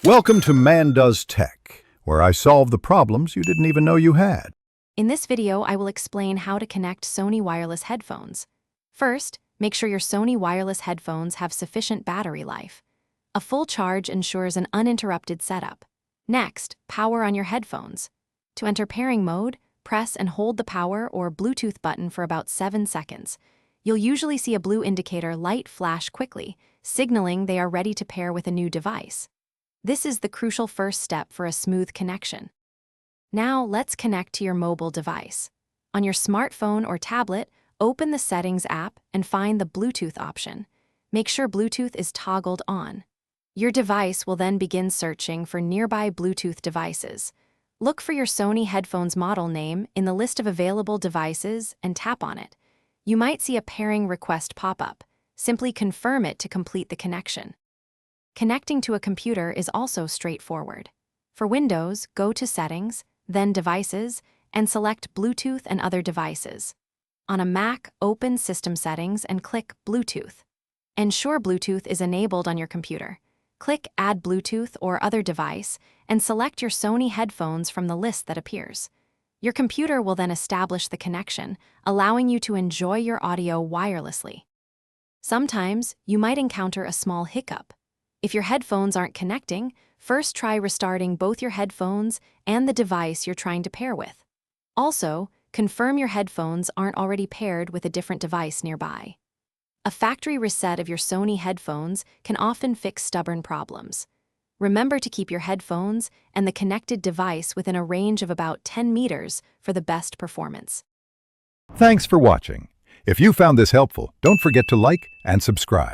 Welcome to Man Does Tech, where I solve the problems you didn't even know you had. In this video, I will explain how to connect Sony wireless headphones. First, make sure your Sony wireless headphones have sufficient battery life. A full charge ensures an uninterrupted setup. Next, power on your headphones. To enter pairing mode, press and hold the power or Bluetooth button for about 7 seconds. You'll usually see a blue indicator light flash quickly, signaling they are ready to pair with a new device. This is the crucial first step for a smooth connection. Now, let's connect to your mobile device. On your smartphone or tablet, open the Settings app and find the Bluetooth option. Make sure Bluetooth is toggled on. Your device will then begin searching for nearby Bluetooth devices. Look for your Sony headphones model name in the list of available devices and tap on it. You might see a pairing request pop up. Simply confirm it to complete the connection. Connecting to a computer is also straightforward. For Windows, go to Settings, then Devices, and select Bluetooth and other devices. On a Mac, open System Settings and click Bluetooth. Ensure Bluetooth is enabled on your computer. Click Add Bluetooth or other device and select your Sony headphones from the list that appears. Your computer will then establish the connection, allowing you to enjoy your audio wirelessly. Sometimes, you might encounter a small hiccup. If your headphones aren't connecting, first try restarting both your headphones and the device you're trying to pair with. Also, confirm your headphones aren't already paired with a different device nearby. A factory reset of your Sony headphones can often fix stubborn problems. Remember to keep your headphones and the connected device within a range of about 10 meters for the best performance. Thanks for watching. If you found this helpful, don't forget to like and subscribe.